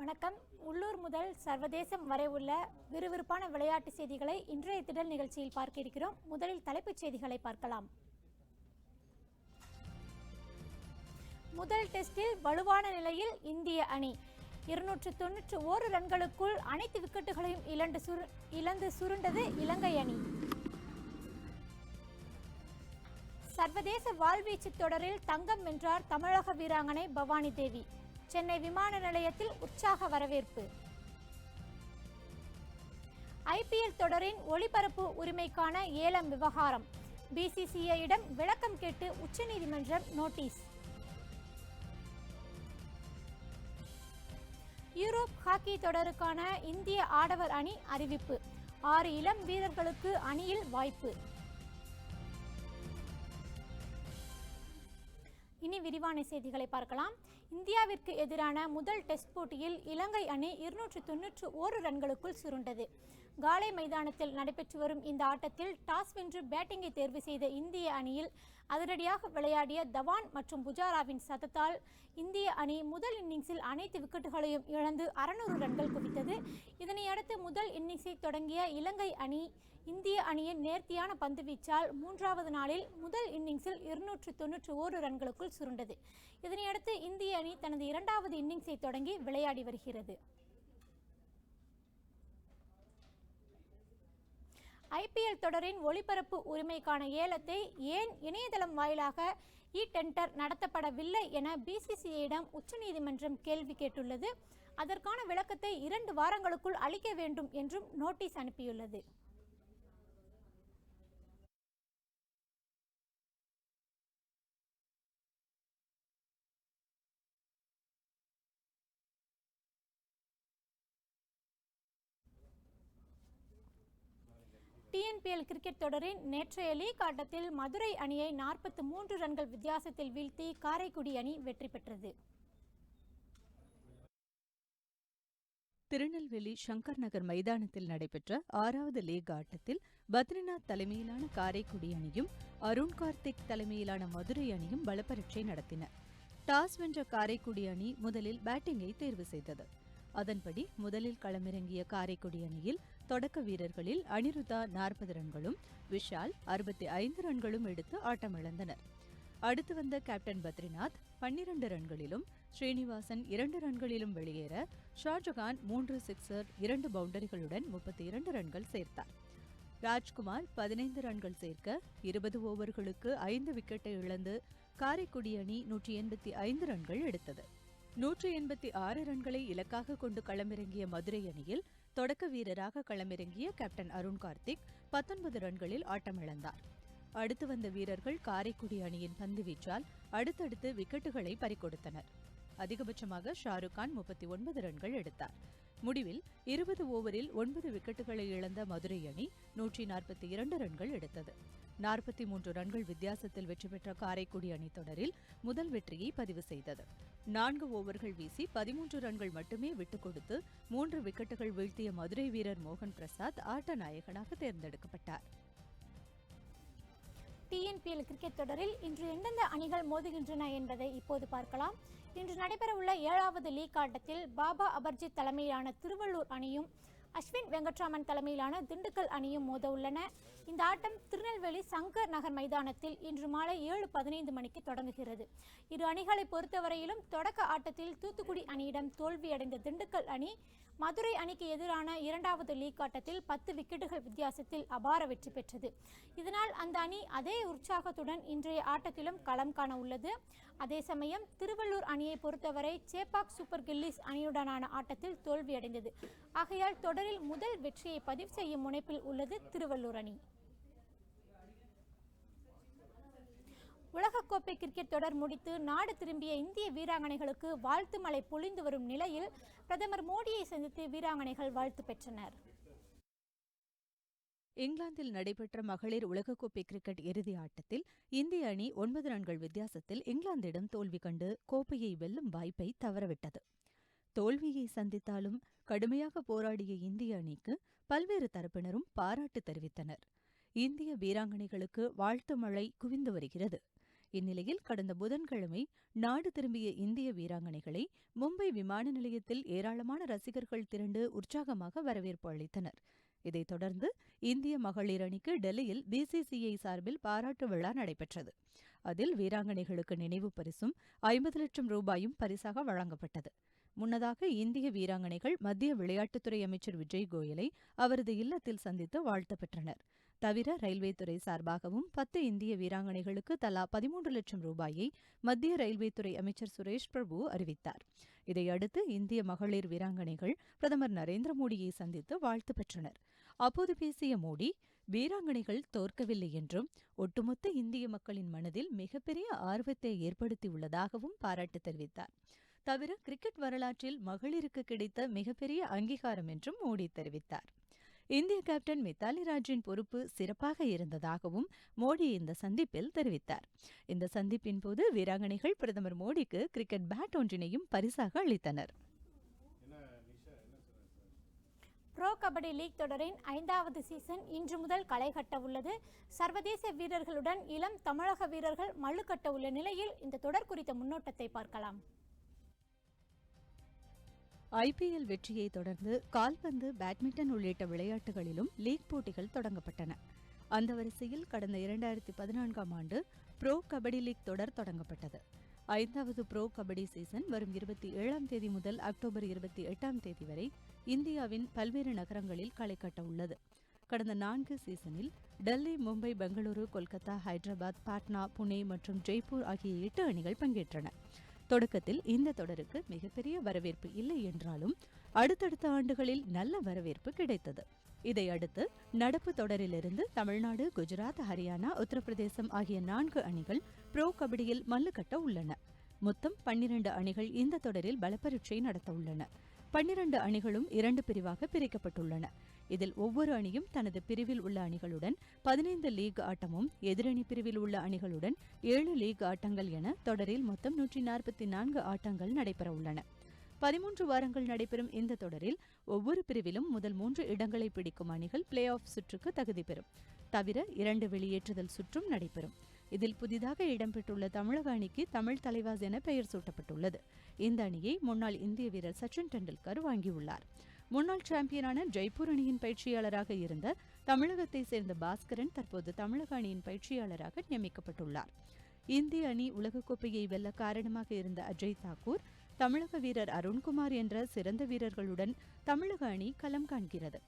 வணக்கம். உள்ளூர் முதல் சர்வதேசம் வரை உள்ள விறுவிறுப்பான விளையாட்டு செய்திகளை இன்றைய திடல் நிகழ்ச்சியில் பார்க்க இருக்கிறோம். முதலில் தலைப்புச் செய்திகளை பார்க்கலாம். முதல் டெஸ்டில் வலுவான நிலையில் இந்திய அணி 291 ரன்களுக்குள் அனைத்து விக்கெட்டுகளையும் இழந்து சுருண்டது இலங்கை அணி. சர்வதேச வாள்வீச்சு தொடரில் தங்கம் வென்றார் தமிழக வீராங்கனை பவானி தேவி. சென்னை விமான நிலையத்தில் உற்சாக வரவேற்பு. IPL தொடரின் ஒளிபரப்பு உரிமைக்கான ஏலம் விவகாரம். BCCIயிடம் விளக்கம் கேட்டு உச்சநீதிமன்றம் நோட்டீஸ். யூரோப் ஹாக்கி தொடருக்கான இந்திய ஆடவர் அணி அறிவிப்பு. 6 இளம் வீரர்களுக்கு அணியில் வாய்ப்பு. இனி விரிவான செய்திகளை பார்க்கலாம். இந்தியாவிற்கு எதிரான முதல் டெஸ்ட் போட்டியில் இலங்கை அணி 291 ரன்களுக்குள் சுருண்டது. காலை மைதானத்தில் நடைபெற்று வரும் இந்த ஆட்டத்தில் டாஸ் வென்று பேட்டிங்கை தேர்வு செய்த இந்திய அணியில் அதிரடியாக விளையாடிய தவான் மற்றும் புஜாராவின் சதத்தால் இந்திய அணி முதல் இன்னிங்ஸில் அனைத்து விக்கெட்டுகளையும் இழந்து 600 ரன்கள் குவித்தது. இதனையடுத்து முதல் இன்னிங்ஸை தொடங்கிய இலங்கை அணி இந்திய அணியின் நேர்த்தியான பந்து வீச்சால் 3வது நாளில் முதல் இன்னிங்ஸில் 291 ரன்களுக்குள் சுருண்டது. இதனையடுத்து இந்திய அணி தனது 2வது இன்னிங்ஸை தொடங்கி விளையாடி வருகிறது. IPL தொடரின் ஒளிபரப்பு உரிமைக்கான ஏலத்தை ஏன் இணையதளம் வாயிலாக டெண்டர் நடத்தப்படவில்லை என BCCIயிடம் உச்சநீதிமன்றம் கேள்வி கேட்டுள்ளது. அதற்கான விளக்கத்தை 2 வாரங்களுக்குள் அளிக்க வேண்டும் என்றும் நோட்டீஸ் அனுப்பியுள்ளது. TNPL கிரிக்கெட் தொடரின் நேற்றைய லீக் ஆட்டத்தில் மதுரை அணியை 43 ரன்கள் வித்தியாசத்தில் வீழ்த்தி காரைக்குடி அணி வெற்றி பெற்றது. திருநெல்வேலி சங்கர் நகர் மைதானத்தில் நடைபெற்ற 6வது லீக் ஆட்டத்தில் பத்ரிநாத் தலைமையிலான காரைக்குடி அணியும் அருண் கார்த்திக் தலைமையிலான மதுரை அணியும் பலப்பரீட்சை நடத்தின. டாஸ் வென்ற காரைக்குடி அணி முதலில் பேட்டிங்கை தேர்வு செய்தது. அதன்படி முதலில் களமிறங்கிய காரைக்குடி அணியில் தொடக்க வீரர்களில் அனிருத்தா 40 ரன்களும் விஷால் 65 ரன்களும் எடுத்து ஆட்டமிழந்தனர். அடுத்து வந்த கேப்டன் பத்ரிநாத் 12 ரன்களிலும் ஸ்ரீனிவாசன் 2 ரன்களிலும் வெளியேற ஷாஜகான் 3 சிக்ஸர் 2 பவுண்டரிகளுடன் 32 ரன்கள் சேர்த்தார். ராஜ்குமார் 15 ரன்கள் சேர்க்க 20 ஓவர்களுக்கு 5 விக்கெட்டை இழந்து காரைக்குடி அணி 185 ரன்கள் எடுத்தது. 186 ரன்களை இலக்காக கொண்டு களமிறங்கிய மதுரை அணியில் தொடக்க வீரராக களமிறங்கிய கேப்டன் அருண் கார்த்திக் 19 ரன்களில் ஆட்டமிழந்தார். அடுத்து வந்த வீரர்கள் காரைக்குடி அணியின் பந்து வீச்சால் அடுத்தடுத்து விக்கெட்டுகளை பறிகொடுத்தனர். அதிகபட்சமாக ஷாருக் கான் 39 ரன்கள் எடுத்தார். முடிவில் 20 ஓவரில் 9 விக்கெட்டுகளை இழந்த மதுரை அணி 142 ரன்கள் எடுத்தது. 43 ரன்கள் வித்தியாசத்தில் வெற்றி பெற்ற காரைக்குடி அணி தொடரில் முதல் வெற்றியை பதிவு செய்தது. 4 ஓவர்கள் வீசி 13 ரன்கள் மட்டுமே விட்டுக் கொடுத்து 3 விக்கெட்டுகள் வீழ்த்திய மதுரை வீரர் மோகன் பிரசாத் ஆட்ட நாயகனாக தேர்ந்தெடுக்கப்பட்டார். TNPL கிரிக்கெட் தொடரில் இன்று எந்தெந்த அணிகள் மோதுகின்றன என்பதை இப்போது பார்க்கலாம். இன்று நடைபெறவுள்ள 7வது லீக் ஆட்டத்தில் பாபா அபர்ஜித் தலைமையிலான திருவள்ளூர் அணியும் அஸ்வின் வெங்கட்ராமன் தலைமையிலான திண்டுக்கல் அணியும் மோத உள்ளன. இந்த ஆட்டம் திருநெல்வேலி சங்கர் நகர் மைதானத்தில் இன்று மாலை 7:15 மணிக்கு தொடங்குகிறது. இரு அணிகளை பொறுத்தவரையிலும் தொடக்க ஆட்டத்தில் தூத்துக்குடி அணியிடம் தோல்வியடைந்த திண்டுக்கல் அணி மதுரை அணிக்கு எதிரான 2வது லீக் ஆட்டத்தில் 10 விக்கெட்டுகள் வித்தியாசத்தில் அபார வெற்றி பெற்றது. இதனால் அந்த அணி அதே உற்சாகத்துடன் இன்றைய ஆட்டத்திலும் களம் காண உள்ளது. அதே சமயம் திருவள்ளூர் அணியை பொறுத்தவரை சேப்பாக் சூப்பர் கில்லிஸ் அணியுடனான ஆட்டத்தில் தோல்வியடைந்தது. ஆகையால் தொடரில் முதல் வெற்றியை பதிவு செய்யும் முனைப்பில் உள்ளது திருவள்ளூர் அணி. உலகக்கோப்பை கிரிக்கெட் தொடர் முடித்து நாடு திரும்பிய இந்திய வீராங்கனைகளுக்கு வாழ்த்து மழை பொழிந்து வரும் நிலையில் பிரதமர் மோடியை சந்தித்து வீராங்கனைகள் வாழ்த்து பெற்றனர். இங்கிலாந்தில் நடைபெற்ற மகளிர் உலகக்கோப்பை கிரிக்கெட் இறுதி ஆட்டத்தில் இந்திய அணி 9 ரன்கள் வித்தியாசத்தில் இங்கிலாந்திடம் தோல்வி கண்டு கோப்பையை வெல்லும் வாய்ப்பை தவறவிட்டது. தோல்வியை சந்தித்தாலும் கடுமையாக போராடிய இந்திய அணிக்கு பல்வேறு தரப்பினரும் பாராட்டு தெரிவித்தனர். இந்திய வீராங்கனைகளுக்கு வாழ்த்து மழை குவிந்து வருகிறது. இந்நிலையில் கடந்த புதன்கிழமை நாடு திரும்பிய இந்திய வீராங்கனைகளை மும்பை விமான நிலையத்தில் ஏராளமான ரசிகர்கள் திரண்டு உற்சாகமாக வரவேற்பு அளித்தனர். இதைத் தொடர்ந்து இந்திய மகளிர் அணிக்கு டெல்லியில் பிசிசிஐ சார்பில் பாராட்டு விழா நடைபெற்றது. அதில் வீராங்கனைகளுக்கு நினைவு பரிசும் 50 லட்சம் ரூபாயும் பரிசாக வழங்கப்பட்டது. முன்னதாக இந்திய வீராங்கனைகள் மத்திய விளையாட்டுத்துறை அமைச்சர் விஜய் கோயலை அவரது இல்லத்தில் சந்தித்து வாழ்த்து பெற்றனர். தவிர ரயில்வே துறை சார்பாகவும் 10 இந்திய வீராங்கனைகளுக்கு தலா 13 லட்சம் ரூபாயை மத்திய ரயில்வே துறை அமைச்சர் சுரேஷ் பிரபு அறிவித்தார். இதையடுத்து இந்திய மகளிர் வீராங்கனைகள் பிரதமர் நரேந்திர மோடியை சந்தித்து வாழ்த்து பெற்றனர். அப்போது பேசிய மோடி, வீராங்கனைகள் தோற்கவில்லை என்றும் ஒட்டுமொத்த இந்திய மக்களின் மனதில் மிகப்பெரிய ஆர்வத்தை ஏற்படுத்தியுள்ளதாகவும் பாராட்டு தெரிவித்தார். தவிர கிரிக்கெட் வரலாற்றில் மகளிருக்கு கிடைத்த மிகப்பெரிய அங்கீகாரம் என்றும் மோடி தெரிவித்தார். இந்திய கேப்டன் மித்தாலி ராஜின் பொறுப்பு சிறப்பாக இருந்ததாகவும் மோடி இந்த சந்திப்பில் தெரிவித்தார். இந்த சந்திப்பின் போது வீராங்கனைகள் பிரதமர் மோடிக்கு கிரிக்கெட் பேட் ஒன்றினையும் பரிசாக அளித்தனர். ப்ரோ கபடி லீக் தொடரின் 5வது சீசன் இன்று முதல் களை கட்ட உள்ளது. சர்வதேச வீரர்களுடன் இளம் தமிழக வீரர்கள் மல்லுக்கட்ட உள்ள நிலையில் இந்த தொடர் குறித்த முன்னோட்டத்தை பார்க்கலாம். ஐபிஎல் வெற்றியை தொடர்ந்து கால்பந்து, பேட்மிண்டன் உள்ளிட்ட விளையாட்டுகளிலும் லீக் போட்டிகள் தொடங்கப்பட்டன. அந்த வரிசையில் கடந்த 2014ஆம் ஆண்டு ப்ரோ கபடி லீக் தொடர் தொடங்கப்பட்டது. 5வது ப்ரோ கபடி சீசன் வரும் 27ஆம் தேதி முதல் அக்டோபர் 28ஆம் தேதி வரை இந்தியாவின் பல்வேறு நகரங்களில் களை கட்ட உள்ளது. கடந்த 4 சீசனில் டெல்லி, மும்பை, பெங்களூரு, கொல்கத்தா, ஹைதராபாத், பாட்னா, புனே மற்றும் ஜெய்ப்பூர் ஆகிய 8 அணிகள் பங்கேற்றன. தொடக்கத்தில் இந்த தொடருக்கு மிகப்பெரிய வரவேற்பு இல்லை என்றாலும் அடுத்தடுத்த ஆண்டுகளில் நல்ல வரவேற்பு கிடைத்தது. இதையடுத்து நடப்பு தொடரிலிருந்து தமிழ்நாடு, குஜராத், ஹரியானா, உத்தரப்பிரதேசம் ஆகிய 4 அணிகள் ப்ரோ கபடியில் மல்லுக்கட்ட உள்ளன. மொத்தம் 12 அணிகள் இந்த தொடரில் பலப்பரீட்சை நடத்த உள்ளன. 12 அணிகளும் 2 பிரிவாக பிரிக்கப்பட்டுள்ளன. இதில் ஒவ்வொரு அணியும் தனது பிரிவில் உள்ள அணிகளுடன் 15 லீக் ஆட்டமும், எதிரணி பிரிவில் உள்ள அணிகளுடன் 7 லீக் ஆட்டங்கள் என தொடரில் மொத்தம் 144 ஆட்டங்கள் நடைபெற உள்ளன. 13 வாரங்கள் நடைபெறும் இந்த தொடரில் ஒவ்வொரு பிரிவிலும் முதல் 3 இடங்களை பிடிக்கும் அணிகள் பிளே ஆஃப் சுற்றுக்கு தகுதி பெறும். தவிர 2 வெளியேற்றுதல் சுற்றும் நடைபெறும். இதில் புதிதாக இடம்பெற்றுள்ள தமிழக அணிக்கு தமிழ் தலைவாஸ் என பெயர் சூட்டப்பட்டுள்ளது. இந்த அணியை முன்னாள் இந்திய வீரர் சச்சின் டெண்டுல்கர் வாங்கியுள்ளார். முன்னாள் சாம்பியனான ஜெய்ப்பூர் அணியின் பயிற்சியாளராக இருந்த தமிழகத்தை சேர்ந்த பாஸ்கரன் தற்போது தமிழக அணியின் பயிற்சியாளராக நியமிக்கப்பட்டுள்ளார். இந்திய அணி உலகக்கோப்பையை வெல்ல காரணமாக இருந்த அஜய் தாக்கூர், தமிழக வீரர் அருண்குமார் என்ற சிறந்த வீரர்களுடன் தமிழக அணி களம் காண்கிறது.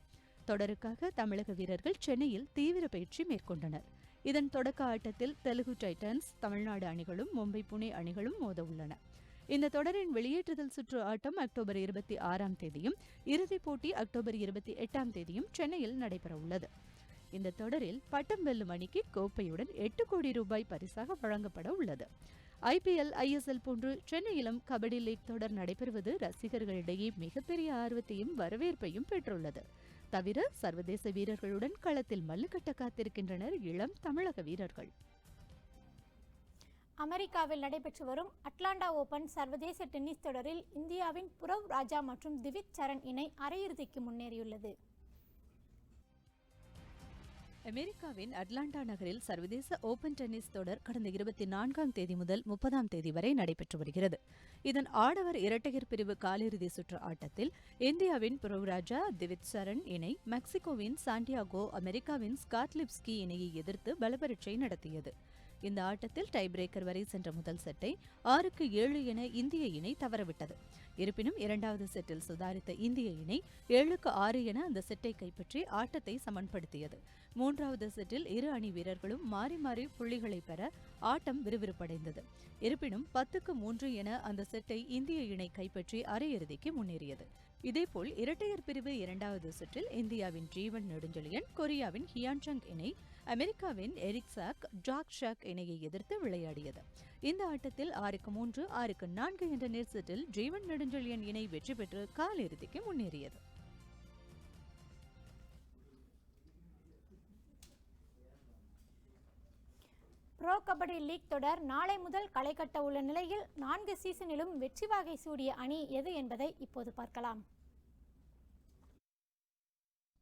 தொடருக்காக தமிழக வீரர்கள் சென்னையில் தீவிர பயிற்சி மேற்கொண்டனர். இதன் தொடக்க ஆட்டத்தில் தெலுங்கு டைட்டன்ஸ், தமிழ்நாடு அணிகளும் மும்பை, புனே அணிகளும் மோத உள்ளன. இந்த தொடரின் வெளியேற்றுதல் சுற்று ஆட்டம் அக்டோபர் 26ஆம் தேதியும், இறுதிப் போட்டி அக்டோபர் 28ஆம் தேதியும் சென்னையில் நடைபெற உள்ளது. இந்த தொடரில் பட்டம் வெல்லும் அணிக்கு கோப்பையுடன் 8 கோடி ரூபாய் பரிசாக வழங்கப்பட உள்ளது. ஐபிஎல், ஐஎஸ்எல் போன்று சென்னையிலும் கபடி லீக் தொடர் நடைபெறுவது ரசிகர்களிடையே மிகப்பெரிய ஆர்வத்தையும் வரவேற்பையும் பெற்றுள்ளது. தவிர சர்வதேச வீரர்களுடன் களத்தில் மல்லுக்கட்ட காத்திருக்கின்றனர் இளம் தமிழக வீரர்கள். அமெரிக்காவில் நடைபெற்று வரும் அட்லாண்டா ஓபன் சர்வதேச டென்னிஸ் தொடரில் இந்தியாவின் புரவ் ராஜா மற்றும் திவிஜ் சரண் இணை அரையிறுதிக்கு முன்னேறியுள்ளது. அமெரிக்காவின் அட்லாண்டா நகரில் சர்வதேச ஓபன் டென்னிஸ் தொடர் கடந்த 24ஆம் தேதி முதல் 30ஆம் தேதி வரை நடைபெற்று வருகிறது. இதன் ஆடவர் இரட்டையர் பிரிவு காலிறுதி சுற்று ஆட்டத்தில் இந்தியாவின் புரவ் ராஜா, திவிஜ் சரண் இணை மெக்சிகோவின் சாண்டியாகோ, அமெரிக்காவின் ஸ்காட் லிப்ஸ்கி இணையை எதிர்த்து பலப்பரீட்சை நடத்தியது. இந்த ஆட்டத்தில் டை பிரேக்கர் வரை சென்ற முதல் செட்டை 6-7 என இந்திய இணை தவறவிட்டது. இருப்பினும் 2வது செட்டில் சுதாரித்த இந்திய இணை 7-6 என அந்த செட்டை கைப்பற்றி ஆட்டத்தை சமன்படுத்தியது. 3வது செட்டில் இரு அணி வீரர்களும் மாறி மாறி புள்ளிகளை பெற ஆட்டம் விறுவிறுப்படைந்தது. இருப்பினும் 10-3 என அந்த செட்டை இந்திய இணை கைப்பற்றி அரையிறுதிக்கு முன்னேறியது. இதேபோல் இரட்டையர் பிரிவு 2வது சுற்றில் இந்தியாவின் ஜீவன் நெடுஞ்செழியன், கொரியாவின் ஹியான்சங் இணை அமெரிக்காவின் எரிக் சாக், ஜாக் ஷாக் இணையை எதிர்த்து விளையாடியது. இந்த ஆட்டத்தில் 6-3, 6-4 என்ற நேர் செட்டில் ஜீவன் நெடுஞ்செழியன் இணை வெற்றி பெற்று காலிறுதிக்கு முன்னேறியது. ப்ரோ கபடி லீக் தொடர் நாளை முதல் களை கட்ட உள்ள நிலையில் 4 சீசனிலும் வெற்றி வாகை சூடிய அணி எது என்பதை இப்போது பார்க்கலாம்.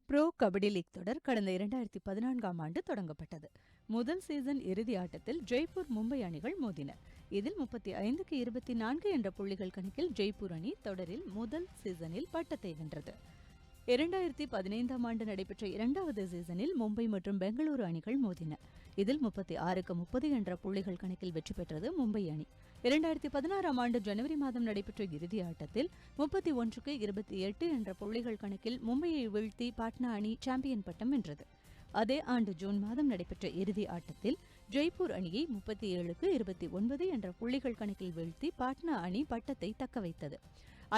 ப்ரோ கபடி லீக் தொடர் கடந்த 2014ஆம் ஆண்டு தொடங்கப்பட்டது. முதல் சீசன் இறுதி ஆட்டத்தில் ஜெய்ப்பூர் மும்பை அணிகள் மோதின. இதில் 35க்கு 24 என்ற புள்ளிகள் கணக்கில் ஜெய்ப்பூர் அணி தொடரில் முதல் சீசனில் பட்டத்தை வென்றது. 2015ஆம் ஆண்டு நடைபெற்ற இரண்டாவது சீசனில் மும்பை மற்றும் பெங்களூரு அணிகள் மோதின. இதில் 36க்கு 30 என்ற புள்ளிகள் கணக்கில் வெற்றி பெற்றது மும்பை அணி. 2016ஆம் ஆண்டு ஜனவரி மாதம் நடைபெற்ற இறுதி ஆட்டத்தில் 31க்கு 28 என்ற புள்ளிகள் கணக்கில் மும்பையை வீழ்த்தி பாட்னா அணி சாம்பியன் பட்டம் வென்றது. அதே ஆண்டு ஜூன் மாதம் நடைபெற்ற இறுதி ஆட்டத்தில் ஜெய்ப்பூர் அணியை 37க்கு 29 என்ற புள்ளிகள் கணக்கில் வீழ்த்தி பாட்னா அணி பட்டத்தை தக்கவைத்தது.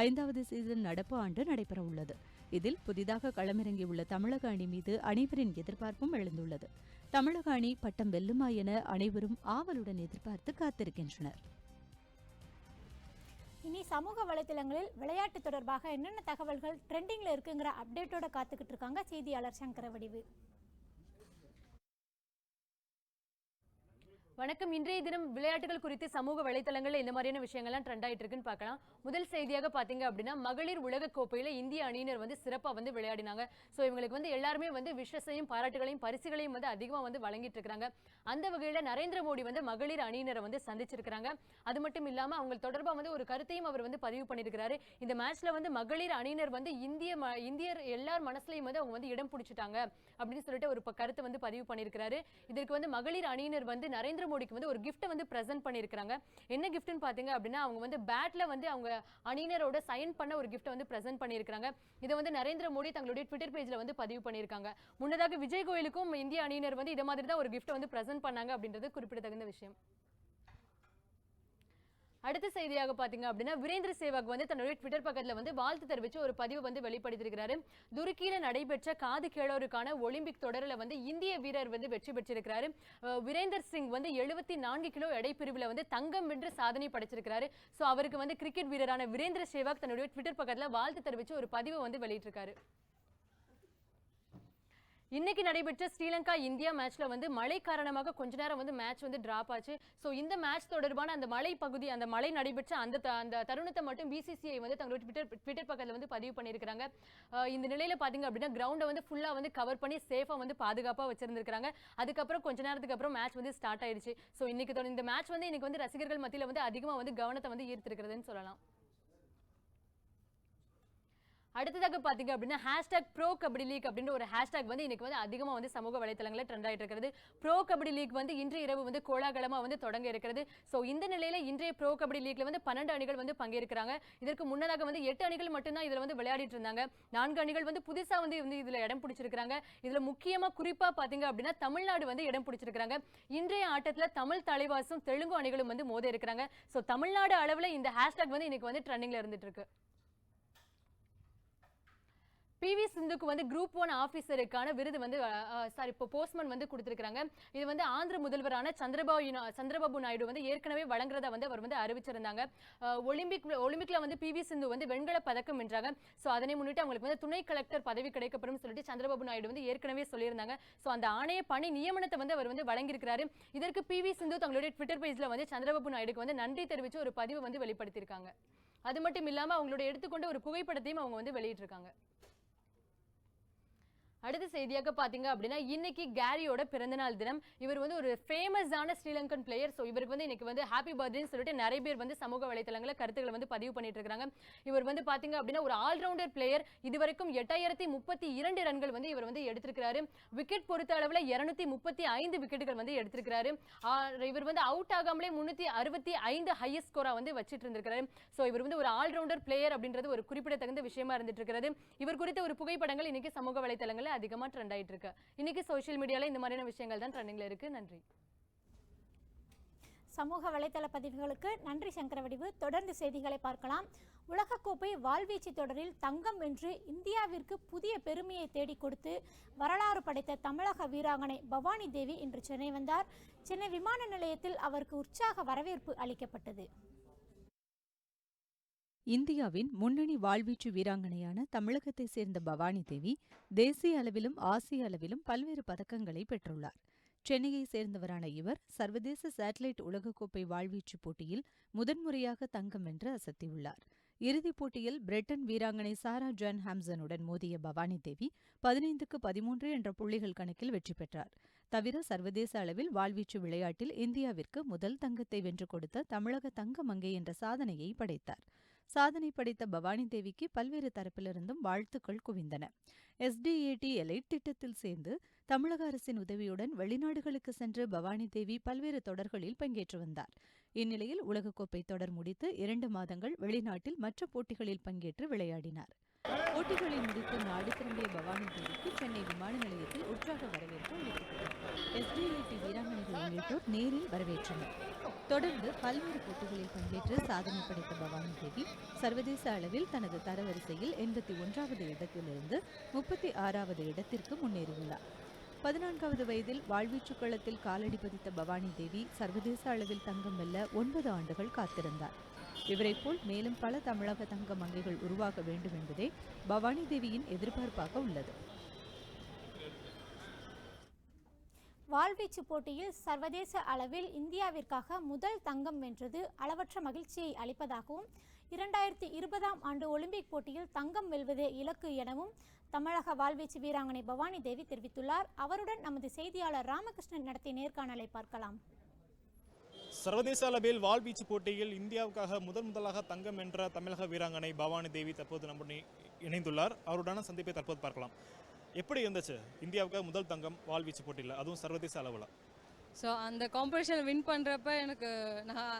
5வது சீசன் நடப்பு ஆண்டு நடைபெறவுள்ளது. இதில் புதிதாக களமிறங்கியுள்ள தமிழக அணி மீது அனைவரின் எதிர்பார்ப்பும் எழுந்துள்ளது. தமிழக அணி பட்டம் வெல்லுமா என அனைவரும் ஆவலுடன் எதிர்பார்த்து காத்திருக்கின்றனர். இனி சமூக வலைதளங்களில் விளையாட்டு தொடர்பாக என்னென்ன தகவல்கள் ட்ரெண்டிங்ல இருக்குங்கிற அப்டேட்டோட காத்துக்கிட்டு இருக்காங்க செய்தியாளர் சங்கரவடிவு. வணக்கம். இன்றைய தினம் விளையாட்டுகள் குறித்து சமூக வலைதளங்களில் இந்த மாதிரியான விஷயங்கள்லாம் ட்ரெண்ட் ஆயிட்டு இருக்குன்னு பார்க்கலாம். முதல் செய்தியாக பாத்தீங்க அப்படின்னா மகளிர் உலக கோப்பையில இந்திய அணியினர் சிறப்பா விளையாடினாங்க. ஸோ இவங்களுக்கு எல்லாருமே விஷஸையும் பாராட்டுகளையும் பரிசுகளையும் அதிகமாக வழங்கிட்டு இருக்காங்க. அந்த வகையில் நரேந்திர மோடி மகளிர் அணியினரை சந்திச்சிருக்காங்க. அது மட்டும் இல்லாம அவங்க தொடர்பாக ஒரு கருத்தையும் அவர் பதிவு பண்ணியிருக்கிறாரு. இந்த மேட்ச்ல மகளிர் அணியினர் இந்தியர் எல்லார் மனசுலையும் அவங்க இடம் பிடிச்சிட்டாங்க அப்படின்னு சொல்லிட்டு ஒரு கருத்தை பதிவு பண்ணியிருக்கிறாரு. இதற்கு மகளிர் அணியினர் நரேந்திர மோடிக்கு ஒரு கிஃப்ட் பிரசன்ட் பண்ணிருக்காங்க. என்ன கிஃப்ட்னு பாத்தீங்க அப்படின்னா அவங்க பேட்ல அவங்க அணியினரோட சைன் பண்ண ஒரு கிஃப்ட் பிரசன்ட் பண்ணிருக்காங்க. இதை நரேந்திர மோடி தங்களுடைய ட்விட்டர் பேஜ்ல பதிவு பண்ணிருக்காங்க. முன்னதாக விஜய் கோயலுக்கும் இந்திய அணியினர் இத மாதிரி தான் ஒரு கிஃப்ட் பிரசன்ட் பண்ணாங்க அப்படின்றது குறிப்பிடத்தகுந்த விஷயம். அடுத்த செய்தியாக பாத்தீங்க அப்படின்னா வீரேந்திர சேவாக் தன்னுடைய ட்விட்டர் பக்கத்துல வாழ்த்து தெரிவிச்சு ஒரு பதிவு வெளிப்படுத்தியிருக்கிறாரு. துருக்கியில நடைபெற்ற காது கேளோருக்கான ஒலிம்பிக் தொடரில் இந்திய வீரர் வெற்றி பெற்றிருக்கிறாரு. வீரேந்தர் சிங் 74 கிலோ எடை பிரிவுல தங்கம் வென்று சாதனை படைச்சிருக்கிறாரு. சோ அவருக்கு கிரிக்கெட் வீரரான வீரேந்திர சேவாக் தன்னுடைய ட்விட்டர் பக்கத்துல வாழ்த்து தெரிவிச்சு ஒரு பதிவு வெளியிட்டிருக்காரு. இன்னைக்கு நடைபெற்ற ஸ்ரீலங்கா இந்தியா மேட்ச்ல மழை காரணமாக கொஞ்ச நேரம் மேட்ச் டிராப் ஆச்சு. சோ இந்த மேட்ச் தொடர்பான அந்த மழை பகுதி அந்த மழை நடைபெற்ற அந்த தருணத்தை மட்டும் பிசிசிஐ தங்களுடைய ட்விட்டர் பக்கத்துல பதிவு பண்ணியிருக்காங்க. இந்த நிலையில பாத்தீங்க அப்படின்னா கிரவுண்டை ஃபுல்லா கவர் பண்ணி சேஃபா பாதுகாப்பா வச்சிருந்திருக்காங்க. அதுக்கப்புறம் கொஞ்ச நேரத்துக்கு அப்புறம் மேட்ச் ஸ்டார்ட் ஆயிடுச்சு. சோ இன்னைக்கு இந்த மேட்ச் இன்னைக்கு ரசிகர்கள் மத்தியில அதிகமா கவனத்தை ஈர்த்திருக்கிறதுன்னு சொல்லலாம். அடுத்ததாக பாத்தீங்க அப்படின்னா #ப்ரோ கபடி லீக் அப்படின்ற ஒரு ஹேஷ்டாக் இன்னைக்கு அதிகமா சமூக வலைதளங்களில் ட்ரெண்ட் ஆயிட்டு இருக்கிறது. ப்ரோ கபடி லீக் இன்று இரவு கோலாகலமா தொடங்க இருக்கிறது. சோ இந்த நிலையில இன்றைய ப்ரோ கபடி லீக்ல 12 அணிகள் பங்கேற்கிறாங்க. இதற்கு முன்னதாக 8 அணிகள் மட்டும்தான் இதுல விளையாடிட்டு இருந்தாங்க. 4 அணிகள் புதுசா இதுல இடம் பிடிச்சிருக்காங்க. இதுல முக்கியமா குறிப்பா பாத்தீங்க அப்படின்னா தமிழ்நாடு இடம் பிடிச்சிருக்காங்க. இன்றைய ஆட்டத்துல தமிழ் தலைவாசும் தெலுங்கு அணிகளும் மோத இருக்கிறாங்க. சோ தமிழ்நாடு அளவுல இந்த ஹேஷ்டாக் இன்னைக்கு ட்ரெண்டிங்ல இருந்துட்டு இருக்கு. PV சிந்துக்கு குரூப் 1 ஆபீசருக்கான விருது போஸ்ட்மேன் கொடுத்திருக்காங்க. இது ஆந்திர முதல்வரான சந்திரபாபு நாயுடு ஏற்கனவே வழங்குறதா அவர் அறிவிச்சிருந்தாங்க. ஒலிம்பிக்ல PV சிந்து வெண்கல பதக்கம் வென்றாங்க. சோ அதனை முன்னிட்டு அவங்களுக்கு துணை கலெக்டர் பதவி கிடைக்கப்படும் சொல்லிட்டு சந்திரபாபு நாயுடு ஏற்கனவே சொல்லியிருந்தாங்க. சோ அந்த ஆணைய பணி நியமனத்தை அவர் வழங்கியிருக்கிறாரு. இதற்கு PV சிந்து தங்களுடைய ட்விட்டர் பேஜ்ல சந்திரபாபு நாயுடுக்கு நன்றி தெரிவிச்சு ஒரு பதிவு வெளிப்படுத்தியிருக்காங்க. அது மட்டும் இல்லாம அவங்களுடைய எடுத்துக்கொண்ட ஒரு புகைப்படத்தையும் அவங்க வெளியிட்டிருக்காங்க. அடுத்த செய்தியாக பாத்தீங்க அப்படின்னா இன்னைக்கு கேரியோட பிறந்தநாள் தினம். இவர் ஒரு ஃபேமஸான ஸ்ரீலங்கன் பிளேயர். சோ இவருக்கு இன்னைக்கு ஹாப்பி பர்த்டேன்னு சொல்லிட்டு நிறைய பேர் சமூக வலைதளங்கள கருத்துக்களை பதிவு பண்ணிட்டு இருக்காங்க. இவர் பாத்தீங்க அப்படின்னா ஒரு ஆல்ரவுண்டர் பிளேயர். இதுவரைக்கும் 8032 ரன்கள் இவர் எடுத்திருக்கிறாரு. விக்கெட் பொறுத்த அளவுல 235 விக்கெட்டுகள் எடுத்திருக்கிறாரு. இவர் அவுட் ஆகாமலே 365 ஹையஸ்ட் ஸ்கோரா வச்சிட்டு இருந்திருக்காரு. சோ இவர் ஒரு ஆல்ரவுண்டர் பிளேயர் அப்படின்றது ஒரு குறிப்பிடத்தகுந்த விஷயமா இருந்துட்டு இருக்கிறது. இவர் குறித்த ஒரு புகைப்படங்கள் இன்னைக்கு சமூக வலைதளங்கள் அதிகமா ட்ரெண்ட் ஆயிட்டு இருக்கு. இன்னைக்கு சோஷியல் மீடியால இந்த மாதிரியான விஷயங்கள் தான் ட்ரெண்டிங்ல இருக்கு. நன்றி. சமூக வலைதள பதிவுகளுக்கு நன்றி சங்கரவடிவு. தொடர்ந்து செய்திகளை பார்க்கலாம். உலகக்கோப்பை வாள்வீச்சு தொடரில் தங்கம் வென்று இந்தியாவிற்கு புதிய பெருமையை தேடிக் கொடுத்து வரலாறு படைத்த தமிழக வீராங்கனை பவானி தேவி இன்று சென்னை வந்தார். சென்னை விமான நிலையத்தில் அவருக்கு உற்சாக வரவேற்பு அளிக்கப்பட்டது. இந்தியாவின் முன்னணி வாழ்வீச்சு வீராங்கனையான தமிழகத்தை சேர்ந்த பவானி தேவி தேசிய அளவிலும் ஆசிய அளவிலும் பல்வேறு பதக்கங்களை பெற்றுள்ளார். சென்னையை சேர்ந்தவரான இவர் சர்வதேச சேட்டலைட் உலகக்கோப்பை வாழ்வீச்சு போட்டியில் முதன்முறையாக தங்கம் வென்று அசத்தியுள்ளார். இறுதிப் போட்டியில் பிரிட்டன் வீராங்கனை சாரா ஜான் ஹாம்சனுடன் மோதிய பவானி தேவி 15க்கு 13 என்ற புள்ளிகள் கணக்கில் வெற்றி பெற்றார். தவிர சர்வதேச அளவில் வாள்வீச்சு விளையாட்டில் இந்தியாவிற்கு முதல் தங்கத்தை வென்று கொடுத்த தமிழக தங்க மங்கை என்ற சாதனையை படைத்தார். சாதனை படைத்த பவானி தேவிக்கு பல்வேறு தரப்பிலிருந்தும் வாழ்த்துக்கள் குவிந்தன. SDAT எலைட் திட்டத்தில் சேர்ந்து தமிழக அரசின் உதவியுடன் வெளிநாடுகளுக்கு சென்று பவானி தேவி பல்வேறு தொடர்களில் பங்கேற்று வந்தார். இந்நிலையில் உலகக்கோப்பை தொடர் முடித்து 2 மாதங்கள் வெளிநாட்டில் மற்ற போட்டிகளில் பங்கேற்று விளையாடினார். போட்டிகளை முடித்து நாடு திரும்பிய பவானி தேவிக்கு சென்னை விமான நிலையத்தில் உற்சாக வரவேற்பு அளிக்கப்பட்டது. SDAT வீராங்கனைகள் உள்ளிட்டோர் நேரில் வரவேற்றனர். தொடர்ந்து பல்வேறு போட்டிகளில் பங்கேற்று சாதனை படைத்த பவானி தேவி சர்வதேச அளவில் தனது தரவரிசையில் 81வது இடத்திலிருந்து 36வது இடத்திற்கு முன்னேறியுள்ளார். 14வது வயதில் வாழ்வீச்சு களத்தில் காலடி பதித்த பவானி தேவி சர்வதேச அளவில் தங்கம் வெல்ல 9 ஆண்டுகள் காத்திருந்தார். இவரைப் போல் மேலும் பல தமிழக தங்க மங்கைகள் உருவாக வேண்டும் என்பதே பவானி தேவியின் எதிர்பார்ப்பாக உள்ளது. வாள்வீச்சு போட்டியில் சர்வதேச அளவில் இந்தியாவிற்காக முதல் தங்கம் வென்றது அளவற்ற மகிழ்ச்சியை அளிப்பதாகவும் 2020ஆம் ஆண்டு ஒலிம்பிக் போட்டியில் தங்கம் வெல்வதே இலக்கு எனவும் தமிழக வாள்வீச்சு வீராங்கனை பவானி தேவி தெரிவித்துள்ளார். அவருடன் நமது செய்தியாளர் ராமகிருஷ்ணன் நடத்திய நேர்காணலை பார்க்கலாம். சர்வதேச அளவில் வாள்வீச்சு போட்டியில் இந்தியாவுக்காக முதலாக தங்கம் வென்ற தமிழக வீராங்கனை பவானி தேவி தற்போது நம்முடன் இணைந்துள்ளார். அவருடான சந்திப்பை தற்போது பார்க்கலாம். எப்படி இருந்துச்சு இந்தியாவுக்காக முதல் தங்கம் வாள்வீச்சு போட்டியில், அதுவும் சர்வதேச அளவில்? ஸோ அந்த காம்படிஷனில் வின் பண்ணுறப்ப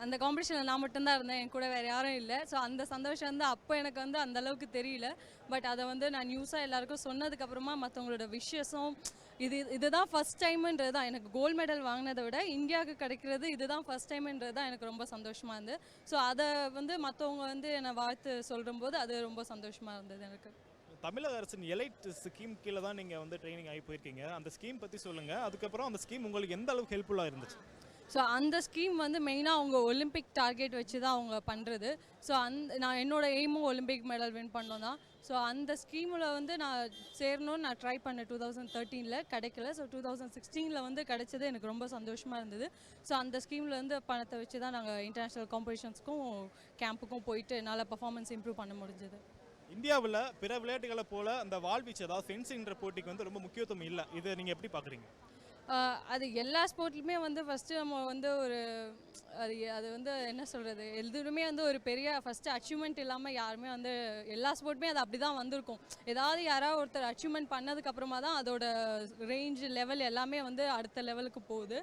அந்த காம்படிஷனில் நான் மட்டும்தான் இருந்தேன், என் கூட வேறு யாரும் இல்லை. ஸோ அந்த சந்தோஷம் வந்து அப்போ எனக்கு வந்து அந்தளவுக்கு தெரியல. பட் அதை வந்து நான் நியூஸாக எல்லாருக்கும் சொன்னதுக்கப்புறமா மற்றவங்களோட விஷஸும் இதுதான் ஃபஸ்ட் டைமுன்றது தான் எனக்கு கோல்டு மெடல் வாங்கினதை விட இந்தியாவுக்கு கிடைக்கிறது இதுதான் ஃபஸ்ட் டைமுன்றது தான் எனக்கு ரொம்ப சந்தோஷமாக இருந்தது. ஸோ அதை வந்து மற்றவங்க வந்து என்னை வாழ்த்து சொல்லும்போது அது ரொம்ப சந்தோஷமாக இருந்தது எனக்கு. தமிழக அரசின் எலைட் ஸ்கீம் கீழே தான் நீங்கள் வந்து ட்ரைனிங் ஆகி போயிருக்கீங்க. அந்த ஸ்கீம் பற்றி சொல்லுங்கள். அதுக்கப்புறம் அந்த ஸ்கீம் உங்களுக்கு எந்த அளவுக்கு ஹெல்ப்ஃபுல்லாக இருந்துச்சு? ஸோ அந்த ஸ்கீம் வந்து மெயினாக அவங்க ஒலிம்பிக் டார்கெட் வச்சு தான் அவங்க பண்ணுறது. ஸோ நான் என்னோடய எய்மும் ஒலிம்பிக் மெடல் வின் பண்ணோம் தான். ஸோ அந்த ஸ்கீமில் வந்து நான் சேரணும்னு நான் ட்ரை பண்ணேன். 2013 கிடைக்கல. ஸோ 2016 வந்து கிடைச்சது எனக்கு ரொம்ப சந்தோஷமாக இருந்தது. ஸோ அந்த ஸ்கீமில் வந்து பணத்தை வச்சு தான் நாங்கள் இன்டர்நேஷ்னல் காம்படிஷன்ஸ்க்கும் கேம்புக்கும் போயிட்டு என்னால் பர்ஃபார்மன்ஸ் இம்ப்ரூவ் பண்ண முடிஞ்சது. இந்தியாவில் பிற விளையாட்டுகளை போல அந்த வாள்வீச்சு அதாவது ஃபென்சிங்ன்ற போட்டிக்கு வந்து ரொம்ப முக்கியத்துவம் இல்லை. இதை நீங்கள் எப்படி பார்க்குறீங்க? அது எல்லா ஸ்போர்ட்லையுமே வந்து ஃபஸ்ட்டு நம்ம வந்து அது வந்து என்ன சொல்கிறது, எதுவுமே வந்து ஒரு பெரிய ஃபஸ்ட்டு அச்சீவ்மெண்ட் இல்லாமல் யாருமே வந்து எல்லா ஸ்போர்ட்டுமே அது அப்படி தான் வந்திருக்கும். ஏதாவது யாராவது ஒருத்தர் அச்சீவ்மெண்ட் பண்ணதுக்கப்புறமா தான் அதோட ரேஞ்ச் லெவல் எல்லாமே வந்து அடுத்த லெவலுக்கு போகுது.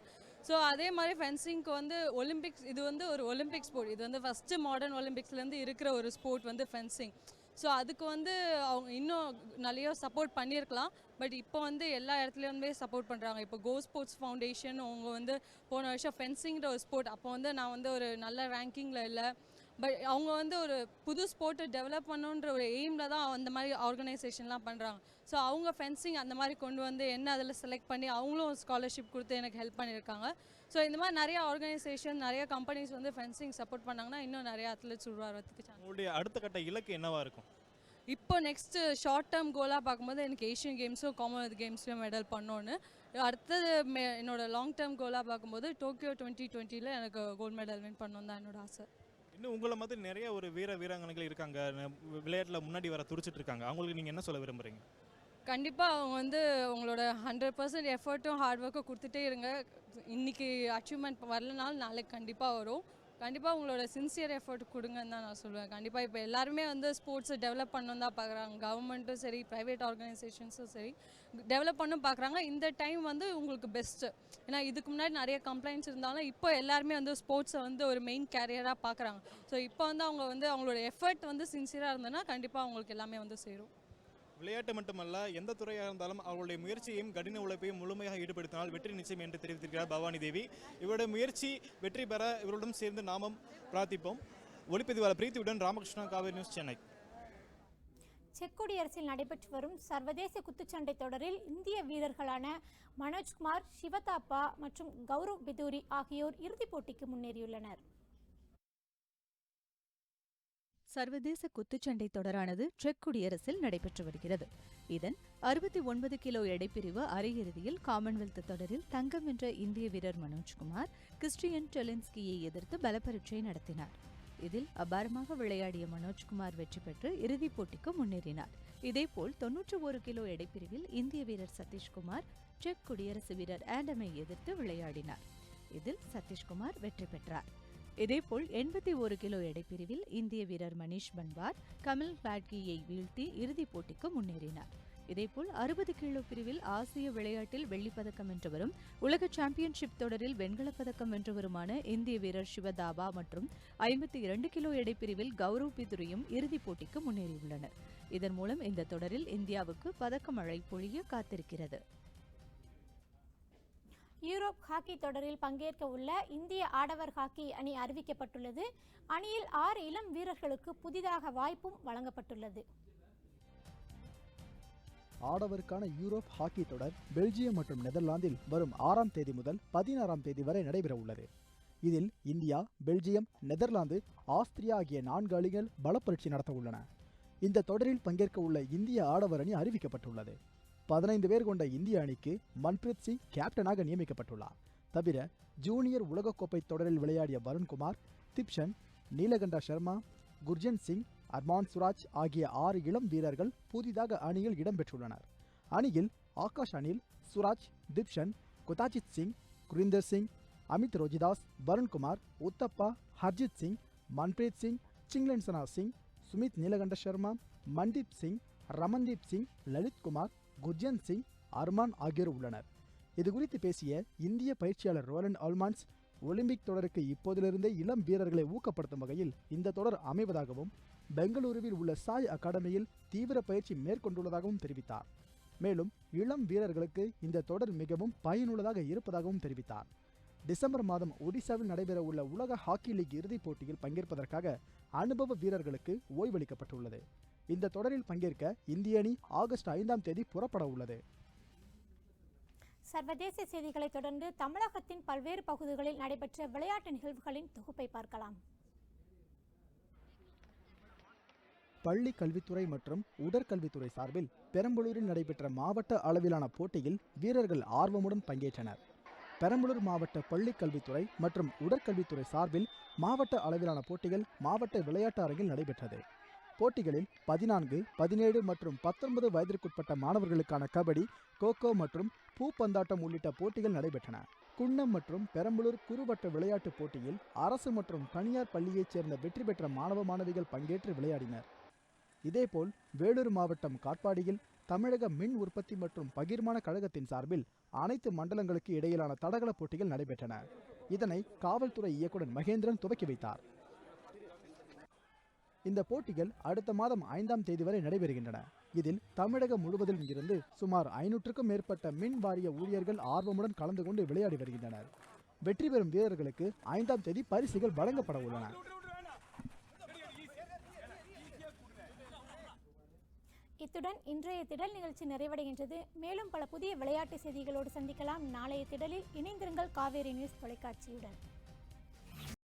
ஸோ அதே மாதிரி ஃபென்சிங்க்கு வந்து ஒலிம்பிக்ஸ், இது வந்து ஒரு ஒலிம்பிக் ஸ்போர்ட். இது வந்து ஃபஸ்ட்டு மாடர்ன் ஒலிம்பிக்ஸ்லேருந்து இருக்கிற ஒரு ஸ்போர்ட் வந்து ஃபென்சிங். ஸோ அதுக்கு வந்து அவங்க இன்னும் நிறைய சப்போர்ட் பண்ணியிருக்கலாம். பட் இப்போ வந்து எல்லா இடத்துலையுமே சப்போர்ட் பண்ணுறாங்க. இப்போ கோ ஸ்போர்ட்ஸ் ஃபவுண்டேஷன் அவங்க வந்து போன வருஷம் ஃபென்சிங்கிற ஒரு ஸ்போர்ட், அப்போ வந்து நான் வந்து ஒரு நல்ல ரேங்கிங்கில் இல்லை. பட் அவங்க வந்து ஒரு புது ஸ்போர்ட்டை டெவலப் பண்ணணுன்ற ஒரு எய்மில் தான் அந்த மாதிரி ஆர்கனைசேஷன்லாம் பண்ணுறாங்க. ஸோ அவங்க ஃபென்சிங் அந்த மாதிரி கொண்டு வந்து என்ன அதில் செலக்ட் பண்ணி அவங்களும் ஸ்காலர்ஷிப் கொடுத்து எனக்கு ஹெல்ப் பண்ணியிருக்காங்க. ஸோ இந்த மாதிரி நிறைய ஆர்கனைசேஷன் நிறைய கம்பெனிஸ் வந்து ஃபென்சிங் சப்போர்ட் பண்ணாங்கன்னா இன்னும் நிறைய அத்லெட்ஸ் உருவாகிறதுக்கு சான்ஸ். உங்களுடைய அடுத்த கட்ட இலக்கு என்னவா இருக்கும்? இப்போ நெக்ஸ்ட்டு ஷார்ட் டேர்ம் கோலாக பார்க்கும்போது எனக்கு ஏஷியன் கேம்ஸும் காமன்வெல்த் கேம்ஸ்லையும் மெடல் பண்ணோன்னு. அடுத்தது என்னோடய லாங் டேர்ம் கோலாக பார்க்கும்போது டோக்கியோ 2020 எனக்கு கோல்டு மெடல் வின் பண்ணணும் தான் என்னோட ஆசை. இன்னும் உங்களை மாதிரி நிறைய ஒரு வீராங்கனைகள் இருக்காங்க, விளையாட்டில் முன்னாடி வர துடிச்சிட்டு இருக்காங்க. அவங்களுக்கு நீங்கள் என்ன சொல்ல விரும்புகிறீங்க? கண்டிப்பாக அவங்க வந்து உங்களோட 100% எஃபர்ட்டும் ஹார்ட் ஒர்க்கும் கொடுத்துட்டே இருங்க. இன்றைக்கி அச்சீவ்மெண்ட் வரலனாலும் நாளைக்கு கண்டிப்பாக வரும். கண்டிப்பாக உங்களோட சின்சியர் எஃபர்ட் கொடுங்கன்னு தான் நான் சொல்லுவேன். கண்டிப்பாக இப்போ எல்லாருமே வந்து ஸ்போர்ட்ஸை டெவலப் பண்ணணும் தான் பார்க்குறாங்க. கவர்மெண்ட்டும் சரி, ப்ரைவேட் ஆர்கனைசேஷன்ஸும் சரி டெவலப் பண்ணணும் பார்க்குறாங்க. இந்த டைம் வந்து உங்களுக்கு பெஸ்ட்டு. ஏன்னா இதுக்கு முன்னாடி நிறைய கம்ப்ளைண்ட்ஸ் இருந்தாலும் இப்போ எல்லாருமே வந்து ஸ்போர்ட்ஸை வந்து ஒரு மெயின் கேரியராக பார்க்குறாங்க. ஸோ இப்போ வந்து அவங்க வந்து அவங்களோட எஃபர்ட் வந்து சின்சியராக இருந்ததுன்னா கண்டிப்பாக அவங்களுக்கு எல்லாமே வந்து சேரும். விளையாட்டு மட்டுமல்ல, எந்த துறையாக இருந்தாலும் அவர்களுடைய முயற்சியையும் கடின உழைப்பையும் முழுமையாக ஈடுபடுத்தினால் வெற்றி நிச்சயம் என்று தெரிவித்திருக்கிறார் பவானி தேவி. இவருடைய முயற்சி வெற்றி பெற இவருடன் சேர்ந்து நாமும் பிரார்த்திப்போம். ஒளிப்பதிவாளர் பிரீத்தியுடன் ராமகிருஷ்ணா, காவேரி நியூஸ், சென்னை. செக் குடியரசில் நடைபெற்று வரும் சர்வதேச குத்துச்சண்டை தொடரில் இந்திய வீரர்களான மனோஜ்குமார், சிவதாப்பா மற்றும் கௌரவ் பிதூரி ஆகியோர் இறுதிப் போட்டிக்கு முன்னேறியுள்ளனர். சர்வதேச குத்துச்சண்டை தொடரானது செக் குடியரசில் நடைபெற்று வருகிறது. இதன் 69 கிலோ எடைப்பிரிவு அரையிறுதியில் காமன்வெல்த் தொடரில் தங்கம் வென்ற இந்திய வீரர் மனோஜ்குமார் கிறிஸ்டியன் டெலின்ஸ்கியை எதிர்த்து பலப்பரீட்சை நடத்தினார். இதில் அபாரமாக விளையாடிய மனோஜ்குமார் வெற்றி பெற்று இறுதிப் போட்டிக்கு முன்னேறினார். இதேபோல் 91 கிலோ எடைப்பிரிவில் இந்திய வீரர் சதீஷ்குமார் செக் குடியரசு வீரர் ஆடமை எதிர்த்து விளையாடினார். இதில் சதீஷ்குமார் வெற்றி பெற்றார். இதேபோல் 81 கிலோ எடைப்பிரிவில் இந்திய வீரர் மனிஷ் பன்வார் கமல் பாட்கியை வீழ்த்தி இறுதிப் போட்டிக்கு முன்னேறினார். இதேபோல் 60 கிலோ பிரிவில் ஆசிய விளையாட்டில் வெள்ளிப்பதக்கம் வென்றவரும் உலக சாம்பியன்ஷிப் தொடரில் வெண்கலப் பதக்கம் வென்றவருமான இந்திய வீரர் சிவதாபா மற்றும் 52 கிலோ எடைப்பிரிவில் கௌரவ் பிதுரியும் இறுதிப் போட்டிக்கு முன்னேறியுள்ளனர். இதன் மூலம் இந்த தொடரில் இந்தியாவுக்கு பதக்க மழை பொழிய காத்திருக்கிறது. யூரோப் ஹாக்கி தொடரில் பங்கேற்க உள்ள இந்திய ஆடவர் ஹாக்கி அணி அறிவிக்கப்பட்டுள்ளது. அணியில் 6 இளம் வீரர்களுக்கு புதிதாக வாய்ப்பும் வழங்கப்பட்டுள்ளது. ஆடவருக்கான யூரோப் ஹாக்கி தொடர் பெல்ஜியம் மற்றும் நெதர்லாந்தில் வரும் 6ஆம் தேதி முதல் 16ஆம் தேதி வரை நடைபெற உள்ளது. இதில் இந்தியா, பெல்ஜியம், நெதர்லாந்து, ஆஸ்திரியா ஆகிய 4 அணிகள் பலப்பரீட்சை நடத்த உள்ளன. இந்த தொடரில் பங்கேற்க உள்ள இந்திய ஆடவர் அணி அறிவிக்கப்பட்டுள்ளது. 15 பேர் கொண்ட இந்திய அணிக்கு மன்பிரீத் சிங் கேப்டனாக நியமிக்கப்பட்டுள்ளார். தவிர ஜூனியர் உலகக்கோப்பை தொடரில் விளையாடிய வருண்குமார், திப்ஷன், நீலகண்டா சர்மா, குர்ஜன் சிங், அர்மான் சுராஜ் ஆகிய 6 இளம் வீரர்கள் புதிதாக அணியில் இடம்பெற்றுள்ளனர். அணியில் ஆகாஷ் அனில், சுராஜ், திப்ஷன், குதாஜித் சிங், குரிந்தர் சிங், அமித் ரோஜிதாஸ், வருண்குமார், உத்தப்பா, ஹர்ஜித் சிங், மன்பிரீத் சிங், சிங்லன்சனா சிங், சுமித் நீலகண்ட சர்மா, மன்தீப் சிங், ரமன்தீப் சிங், லலித்குமார், குர்ஜன் சிங், அர்மான் ஆகியோர் உள்ளனர். இதுகுறித்து பேசிய இந்திய பயிற்சியாளர் ரோலண்ட் ஆல்மான்ஸ், ஒலிம்பிக் தொடருக்கு இப்போதிலிருந்தே இளம் வீரர்களை ஊக்கப்படுத்தும் வகையில் இந்த தொடர் அமைவதாகவும் பெங்களூருவில் உள்ள சாய் அகாடமியில் தீவிர பயிற்சி மேற்கொண்டுள்ளதாகவும் தெரிவித்தார். மேலும் இளம் வீரர்களுக்கு இந்த தொடர் மிகவும் பயனுள்ளதாக இருப்பதாகவும் தெரிவித்தார். டிசம்பர் மாதம் ஒடிசாவில் நடைபெற உள்ள உலக ஹாக்கி லீக் இறுதிப் போட்டியில் பங்கேற்பதற்காக அனுபவ வீரர்களுக்கு ஓய்வளிக்கப்பட்டுள்ளது. இந்த தொடரில் பங்கேற்க இந்திய அணி ஆகஸ்ட் 5ஆம் தேதி புறப்பட உள்ளது. சர்வதேச செய்திகளை தொடர்ந்து தமிழகத்தின் பல்வேறு பகுதிகளில் நடைபெற்ற விளையாட்டு நிகழ்வுகளின் தொகுப்பை பார்க்கலாம். பள்ளி கல்வித்துறை மற்றும் உடற்கல்வித்துறை சார்பில் பெரம்பலூரில் நடைபெற்ற மாவட்ட அளவிலான போட்டியில் வீரர்கள் ஆர்வமுடன் பங்கேற்றனர். பெரம்பலூர் மாவட்ட பள்ளி கல்வித்துறை மற்றும் உடற்கல்வித்துறை சார்பில் மாவட்ட அளவிலான போட்டிகள் மாவட்ட விளையாட்டு அரங்கில் நடைபெற்றது. போட்டிகளில் 14, 17 மற்றும் 19 வயதிற்குட்பட்ட மாணவர்களுக்கான கபடி, கோகோ மற்றும் பூப்பந்தாட்டம் உள்ளிட்ட போட்டிகள் நடைபெற்றன. குன்னம் மற்றும் பெரம்பலூர் குறுவட்ட விளையாட்டுப் போட்டியில் அரசு மற்றும் தனியார் பள்ளியைச் சேர்ந்த வெற்றி பெற்ற மாணவ மாணவிகள் பங்கேற்று விளையாடினர். இதேபோல் வேலூர் மாவட்டம் காட்பாடியில் தமிழக மின் உற்பத்தி மற்றும் பகிர்மான கழகத்தின் சார்பில் அனைத்து மண்டலங்களுக்கு இடையிலான தடகள போட்டிகள் நடைபெற்றன. இதனை காவல்துறை இயக்குனர் மகேந்திரன் துவக்கி வைத்தார். இந்த போட்டிகள் அடுத்த மாதம் 5ஆம் தேதி வரை நடைபெறுகின்றன. இதில் தமிழகம் முழுவதிலும் இருந்து சுமார் 500க்கும் மேற்பட்ட மின் வாரிய ஊழியர்கள் ஆர்வமுடன் கலந்து கொண்டு விளையாடி வருகின்றனர். வெற்றி பெறும் வீரர்களுக்கு 5ஆம் தேதி பரிசுகள் வழங்கப்பட உள்ளன. இத்துடன் இன்றைய திடல் நிகழ்ச்சி நிறைவடைகின்றது. மேலும் பல புதிய விளையாட்டு செய்திகளோடு சந்திக்கலாம். நாளைய திடலில் இணைந்திருங்கள் காவேரி நியூஸ் தொலைக்காட்சியுடன்.